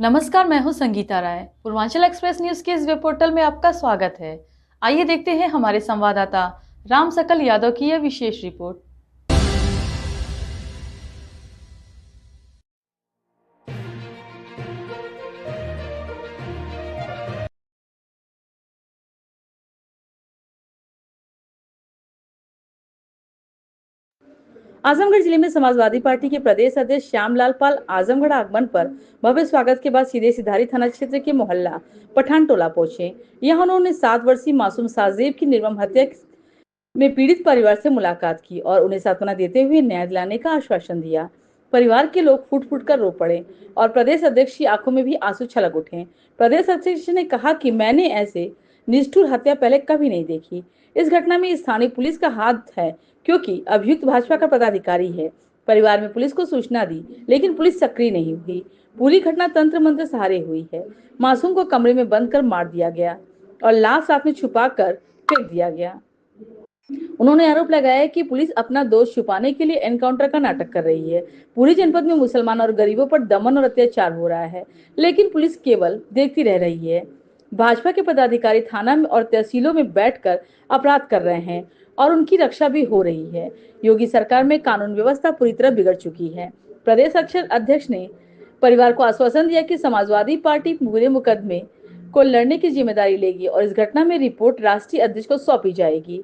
नमस्कार, मैं हूं संगीता राय। पूर्वांचल एक्सप्रेस न्यूज के इस वेब पोर्टल में आपका स्वागत है। आइए देखते हैं हमारे संवाददाता राम सकल यादव की यह विशेष रिपोर्ट। आजमगढ़ जिले में समाजवादी पार्टी के प्रदेश अध्यक्ष श्यामलाल पाल आजमगढ़ आगमन पर भव्य स्वागत के बाद सीधे सिधारी थाना क्षेत्र के मोहल्ला पठान टोला पहुंचे। यहां उन्होंने 7 वर्षीय मासूम साजेब की निर्मम हत्या में पीड़ित परिवार से मुलाकात की और उन्हें सांत्वना देते हुए न्याय दिलाने का आश्वासन दिया। परिवार के लोग फूट फूट कर रो पड़े और प्रदेश अध्यक्ष की आंखों में भी आंसू छलक उठे। प्रदेश अध्यक्ष ने कहा कि मैंने ऐसे निष्ठुर हत्या पहले कभी नहीं देखी। इस घटना में स्थानीय पुलिस का हाथ है क्योंकि अभियुक्त भाजपा का पदाधिकारी है। परिवार में पुलिस को सूचना दी लेकिन पुलिस सक्रिय नहीं हुई। पूरी घटना तंत्र मंत्र सहारे हुई है। मासूम को कमरे में बंद कर मार दिया गया और लाश साथ में छुपा कर फेंक दिया गया। उन्होंने आरोप लगाया कि पुलिस अपना दोष छुपाने के लिए एनकाउंटर का नाटक कर रही है। पूरे जनपद में मुसलमान और गरीबों पर दमन और अत्याचार हो रहा है लेकिन पुलिस केवल देखती रह रही है। भाजपा के पदाधिकारी थाना में और तहसीलों में बैठकर अपराध कर रहे हैं और उनकी रक्षा भी हो रही है। योगी सरकार में कानून व्यवस्था पूरी तरह बिगड़ चुकी है। प्रदेश अध्यक्ष ने परिवार को आश्वासन दिया कि समाजवादी पार्टी पूरे मुकदमे को लड़ने की जिम्मेदारी लेगी और इस घटना में रिपोर्ट राष्ट्रीय अध्यक्ष को सौंपी जाएगी।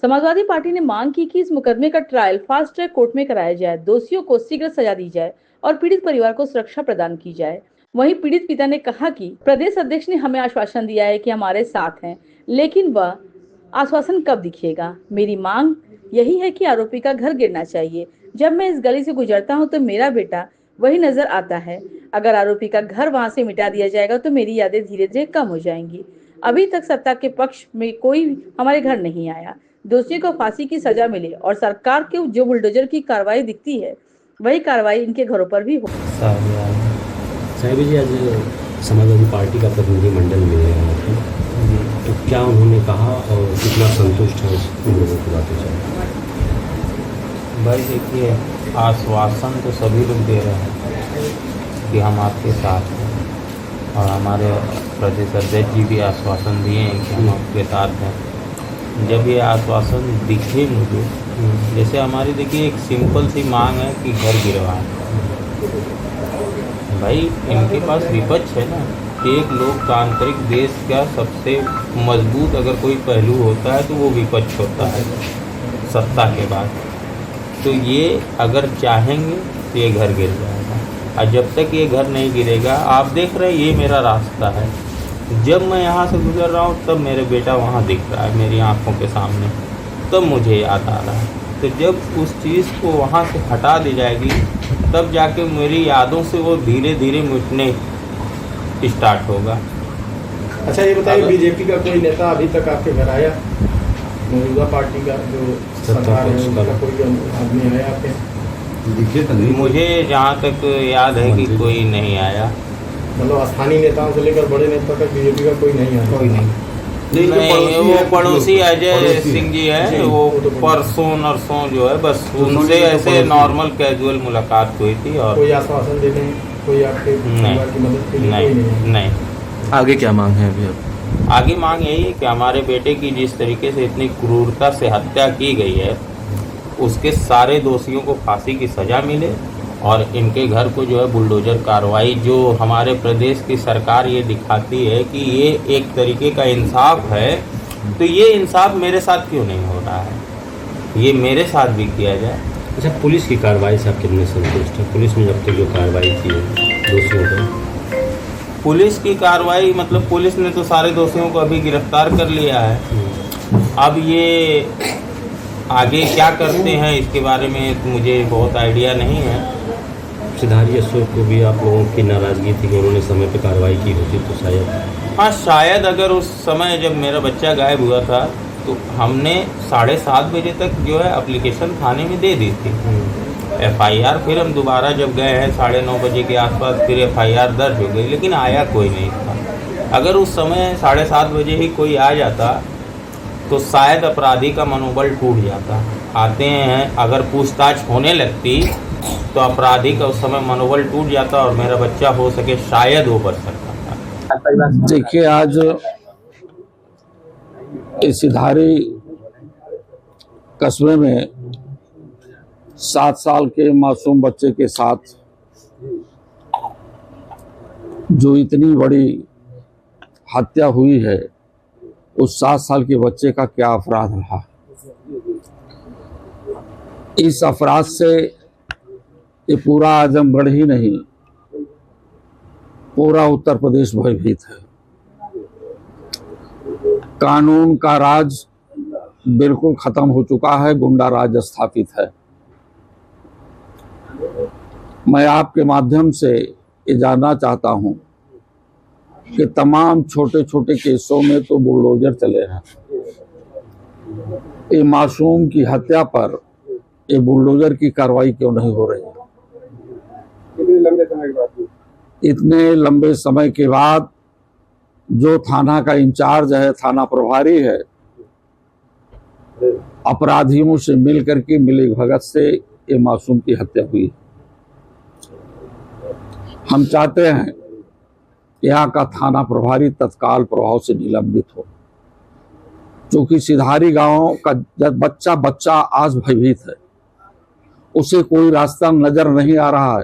समाजवादी पार्टी ने मांग की कि इस मुकदमे का ट्रायल फास्ट ट्रैक कोर्ट में कराया जाए, दोषियों को शीघ्र सजा दी जाए और पीड़ित परिवार को सुरक्षा प्रदान की जाए। वहीं पीड़ित पिता ने कहा कि प्रदेश अध्यक्ष ने हमें आश्वासन दिया है कि हमारे साथ हैं, लेकिन वह आश्वासन कब दिखेगा। मेरी मांग यही है कि आरोपी का घर गिरना चाहिए। जब मैं इस गली से गुजरता हूं तो मेरा बेटा वही नजर आता है। अगर आरोपी का घर वहां से मिटा दिया जाएगा तो मेरी यादें धीरे धीरे कम हो जाएंगी। अभी तक सत्ता के पक्ष में कोई हमारे घर नहीं आया। दोषियों को फांसी की सजा मिले और सरकार के जो बुलडोजर की कार्रवाई दिखती है वही कार्रवाई इनके घरों पर भी हो। साहिब जी, आज समाजवादी पार्टी का प्रतिनिधि मंडल मिल रहा है, तो क्या उन्होंने कहा और कितना संतुष्ट है उन लोगों की बातों से? भाई देखिए, आश्वासन तो सभी लोग दे रहे हैं कि हम आपके साथ हैं और हमारे प्रदेश अध्यक्ष जी भी आश्वासन दिए हैं कि हम आपके साथ हैं। जब ये आश्वासन दिखे मुझे, जैसे हमारी देखिए एक सिंपल सी मांग है कि घर गिरवाएं। भाई इनके पास विपक्ष है ना, एक लोकतांत्रिक देश का सबसे मजबूत अगर कोई पहलू होता है तो वो विपक्ष होता है सत्ता के बाद। तो ये अगर चाहेंगे तो ये घर गिर जाएगा और जब तक ये घर नहीं गिरेगा, आप देख रहे हैं ये मेरा रास्ता है। जब मैं यहाँ से गुजर रहा हूँ तब मेरे बेटा वहाँ दिख रहा है मेरी आँखों के सामने, तब मुझे याद आ रहा है। तो जब उस चीज़ को वहाँ से हटा दी जाएगी तब जाके मेरी यादों से वो धीरे धीरे मिटने स्टार्ट होगा। अच्छा ये बताइए, बीजेपी का कोई नेता अभी तक आपके घर आया? मौजूदा पार्टी का जो सरकार है उनका कोई आदमी आया आपके? मुझे जहाँ तक याद है कि कोई नहीं आया। मतलब स्थानीय नेताओं से लेकर बड़े नेता तक बीजेपी का कोई नहीं आया? कोई नहीं। नहीं, वो पड़ोसी अजय सिंह जी है, वो परसों नरसों जो है बस उनसे ऐसे नॉर्मल कैजुअल मुलाकात हुई थी। और कोई आश्वासन देते हैं, कोई आपके परिवार की मदद के लिए? नहीं। आगे क्या मांग है अभी अब? आगे मांग यही है कि हमारे बेटे की जिस तरीके से इतनी क्रूरता से हत्या की गई है उसके सारे दोषियों को फांसी की सजा मिले और इनके घर को जो है बुलडोजर कार्रवाई, जो हमारे प्रदेश की सरकार ये दिखाती है कि ये एक तरीके का इंसाफ है, तो ये इंसाफ मेरे साथ क्यों नहीं हो रहा है, ये मेरे साथ भी किया जाए। अच्छा, पुलिस की कार्रवाई से आप कितने संतुष्ट हैं? पुलिस ने जब तक जो कार्रवाई की है दोषियों पर? पुलिस की कार्रवाई मतलब पुलिस ने तो सारे दोषियों को अभी गिरफ्तार कर लिया है। अब ये आगे क्या करते हैं इसके बारे में तो मुझे बहुत आइडिया नहीं है। सिधारी अशोक को भी आप लोगों की नाराज़गी थी कि उन्होंने समय पर कार्रवाई की होती तो शायद? हाँ, शायद अगर उस समय जब मेरा बच्चा गायब हुआ था तो हमने 7:30 बजे तक जो है एप्लीकेशन थाने में दे दी थी FIR। फिर हम दोबारा जब गए हैं 9:30 बजे के आसपास फिर FIR दर्ज हो गई, लेकिन आया कोई नहीं था। अगर उस समय 7:30 बजे ही कोई आ जाता तो शायद अपराधी का मनोबल टूट जाता। आते हैं, अगर पूछताछ होने लगती तो अपराधी का उस समय मनोबल टूट जाता और मेरा बच्चा हो सके शायद वो बच सकता था। देखिए, आज इस सिधारी कस्बे में 7 साल के मासूम बच्चे के साथ जो इतनी बड़ी हत्या हुई है, उस 7 साल के बच्चे का क्या अपराध रहा। इस अपराध से ये पूरा आजमगढ़ ही नहीं, पूरा उत्तर प्रदेश भयभीत है। कानून का राज बिल्कुल खत्म हो चुका है, गुंडा राज स्थापित है। मैं आपके माध्यम से ये जानना चाहता हूं कि तमाम छोटे छोटे केसों में तो बुलडोजर चले हैं, ये मासूम की हत्या पर ये बुलडोजर की कार्रवाई क्यों नहीं हो रही? इतने लंबे समय के बाद जो थाना का इंचार्ज है, थाना प्रभारी है, अपराधियों से मिल करके मिली भगत से ये मासूम की हत्या हुई। हम चाहते हैं यहाँ का थाना प्रभारी तत्काल प्रभाव से निलंबित हो, क्योंकि सिधारी गांव का जब बच्चा आज भयभीत है, उसे कोई रास्ता नजर नहीं आ रहा है,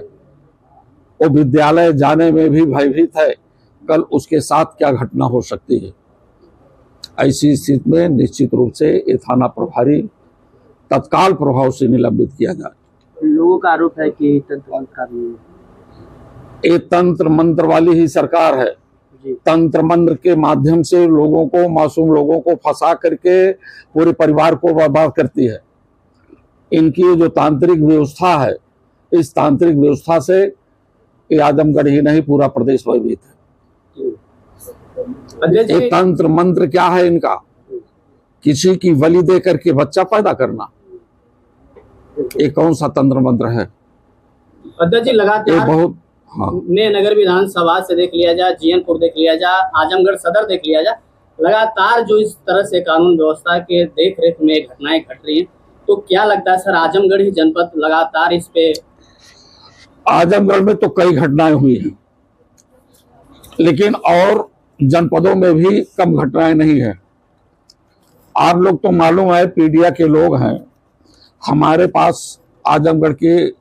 वो विद्यालय जाने में भी भयभीत है, कल उसके साथ क्या घटना हो सकती है। ऐसी स्थिति में निश्चित रूप से ये थाना प्रभारी तत्काल प्रभाव से निलंबित किया जाए। लोगों का आरोप है कि ये तंत्र मंत्र वाली ही सरकार है। तंत्र मंत्र के माध्यम से लोगों को, मासूम लोगों को फंसा करके पूरे परिवार को बर्बाद करती है। इनकी जो तांत्रिक व्यवस्था है, इस तांत्रिक व्यवस्था से ये आजमगढ़ ही नहीं पूरा प्रदेश भयभीत है। ये तंत्र मंत्र क्या है इनका? किसी की बलि दे करके बच्चा पैदा करना, ये कौन सा तंत्र मंत्र है? अध्यक्ष जी, लगातार बहुत ने नगर विधानसभा से देख लिया जाए, जीएनपुर देख लिया जाए, आजमगढ़ सदर देख लिया जाए, लगातार जो इस तरह से कानून व्यवस्था के देख रेख में घटनाएं घट रही हैं, तो क्या लगता है सर, आजमगढ़ ही जनपद लगातार इस पे? आजमगढ़ में तो कई घटनाएं हुई हैं, लेकिन और जनपदों में भी कम घटनाएं नहीं है। आप लोग तो मालूम है, पीडिया के लोग हैं, हमारे पास आजमगढ़ की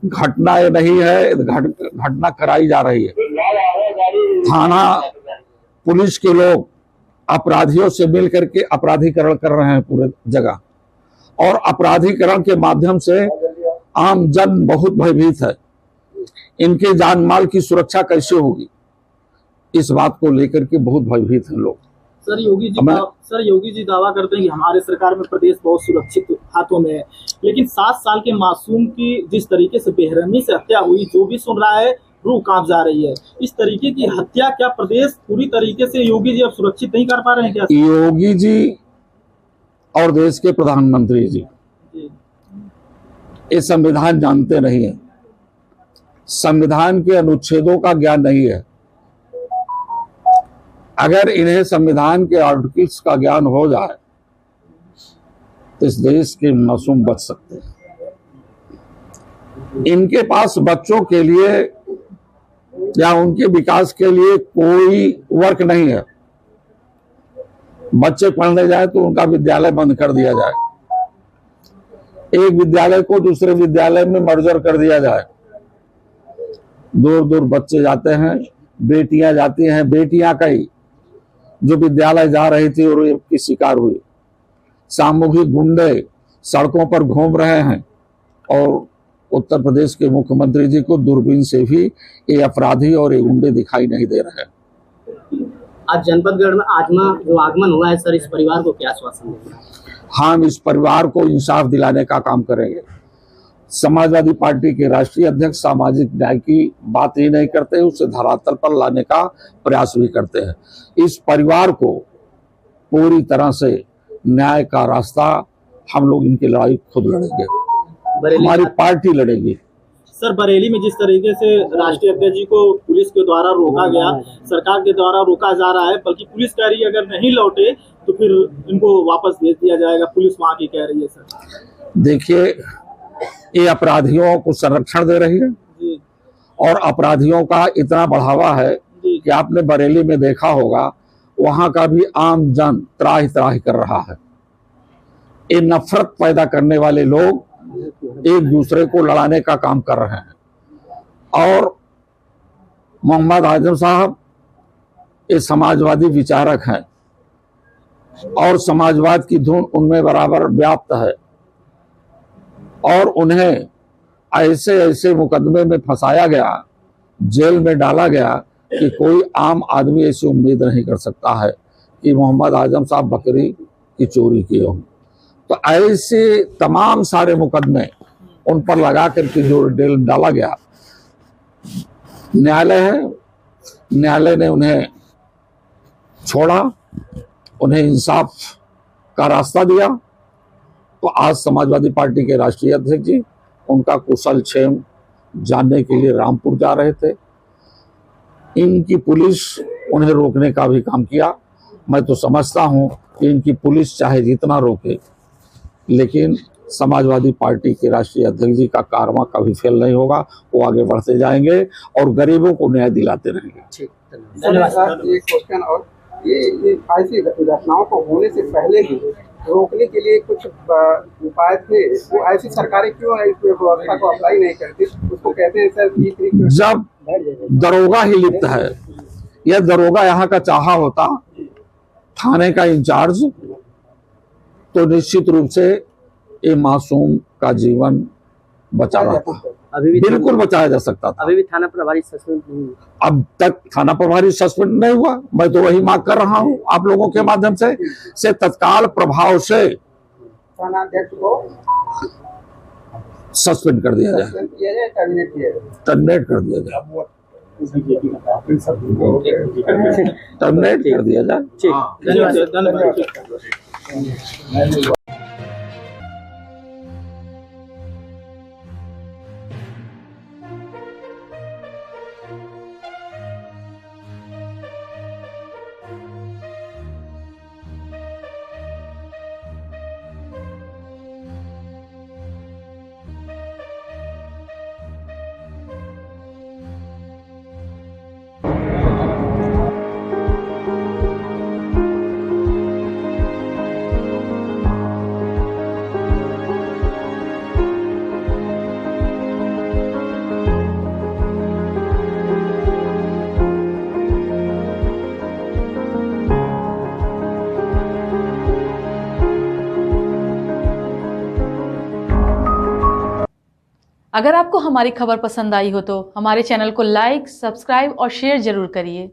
घटनाएं नहीं है, घटना कराई जा रही है। थाना पुलिस के लोग अपराधियों से मिल करके अपराधीकरण कर रहे हैं पूरे जगह, और अपराधीकरण के माध्यम से आम जन बहुत भयभीत है। इनके जान माल की सुरक्षा कैसे होगी, इस बात को लेकर के बहुत भयभीत हैं लोग। सर योगी जी दावा करते हैं कि हमारे सरकार में प्रदेश बहुत सुरक्षित हाथों में है, लेकिन 7 साल के मासूम की जिस तरीके से बेरहमी से हत्या हुई, जो भी सुन रहा है रूह कांप जा रही है। इस तरीके की हत्या क्या प्रदेश पूरी तरीके से योगी जी अब सुरक्षित नहीं कर पा रहे हैं क्या? योगी जी और देश के प्रधानमंत्री जी ये संविधान जानते नहीं है, संविधान के अनुच्छेदों का ज्ञान नहीं है। अगर इन्हें संविधान के आर्टिकल्स का ज्ञान हो जाए तो इस देश के मासूम बच सकते हैं। इनके पास बच्चों के लिए या उनके विकास के लिए कोई वर्क नहीं है। बच्चे पढ़ने जाए तो उनका विद्यालय बंद कर दिया जाए, एक विद्यालय को दूसरे विद्यालय में मर्जर कर दिया जाए। दूर दूर बच्चे जाते हैं, बेटियां जाती हैं, बेटियां कई जो विद्यालय जा रही थी और रेप की शिकार हुई। सामूहिक गुंडे सड़कों पर घूम रहे हैं और उत्तर प्रदेश के मुख्यमंत्री जी को दूरबीन से भी ये अपराधी और ये गुंडे दिखाई नहीं दे रहे हैं। आज जनपदगढ़ में जो आगमन हुआ है सर, इस परिवार को क्या आश्वासन देंगे? हम इस परिवार को इंसाफ दिलाने का काम करेंगे। समाजवादी पार्टी के राष्ट्रीय अध्यक्ष सामाजिक न्याय की बात ही नहीं करते, उसे धरातल पर लाने का प्रयास भी करते हैं। इस परिवार को पूरी तरह से न्याय का रास्ता हम लोग इनकी लड़ाई खुद लड़ेंगे, हमारी पार्टी लड़ेगी। सर, बरेली में जिस तरीके से राष्ट्रीय अध्यक्ष जी को पुलिस के द्वारा रोका गया, सरकार के द्वारा रोका जा रहा है, बल्कि पुलिस कह रही है अगर नहीं लौटे तो फिर इनको वापस भेज दिया जाएगा, पुलिस वहां की कह रही है। सर देखिए, ये अपराधियों को संरक्षण दे रही है जी और अपराधियों का इतना बढ़ावा है जी कि आपने बरेली में देखा होगा, वहां का भी आम जन त्राहि त्राहि कर रहा है। ये नफरत पैदा करने वाले लोग एक दूसरे को लड़ाने का काम कर रहे हैं। और मोहम्मद आजम साहब ये समाजवादी विचारक हैं और समाजवाद की धुन उनमें बराबर व्याप्त है और उन्हें ऐसे ऐसे मुकदमे में फंसाया गया, जेल में डाला गया कि कोई आम आदमी ऐसी उम्मीद नहीं कर सकता है कि मोहम्मद आजम साहब बकरी की चोरी किए हों। तो ऐसे तमाम सारे मुकदमे उन पर लगा करके जो जेल डाला गया, न्यायालय है, न्यायालय ने उन्हें छोड़ा, उन्हें इंसाफ का रास्ता दिया। तो आज समाजवादी पार्टी के राष्ट्रीय अध्यक्ष जी उनका कुशल क्षेम जानने के लिए रामपुर जा रहे थे। इनकी पुलिस उन्हें रोकने का भी काम किया। मैं तो समझता हूं कि इनकी पुलिस चाहे जितना रोके, लेकिन समाजवादी पार्टी के राष्ट्रीय अध्यक्ष जी का कारवा कभी फेल नहीं होगा। वो आगे बढ़ते जाएंगे और गरीबों को न्याय दिलाते रहेंगे। धन्यवाद। एक क्वेश्चन और ये ऐसी घटनाओं को होने से पहले ही रोकने के लिए कुछ उपाय थे, वो ऐसी सरकारें क्यों इस व्यवस्था को अप्लाई नहीं करती? उसको कहते हैं सर जब दरोगा ही लिप्त है, यह दरोगा यहाँ का चाहा होता, थाने का इंचार्ज, तो निश्चित रूप से ये मासूम का जीवन बचा रहता, अभी भी बिल्कुल बचाया जा सकता था। अभी भी थाना प्रभारी सस्पेंड नहीं हुआ। अब तक थाना प्रभारी सस्पेंड नहीं हुआ। मैं तो वही मांग कर रहा हूं आप लोगों के माध्यम से तत्काल प्रभाव से थानाध्यक्ष को सस्पेंड कर दिया जाए, टर्मिनेट कर दिया जाए, टर्मिनेट कर दिया जाए। धन्यवाद। अगर आपको हमारी खबर पसंद आई हो तो हमारे चैनल को लाइक, सब्सक्राइब और शेयर जरूर करिए।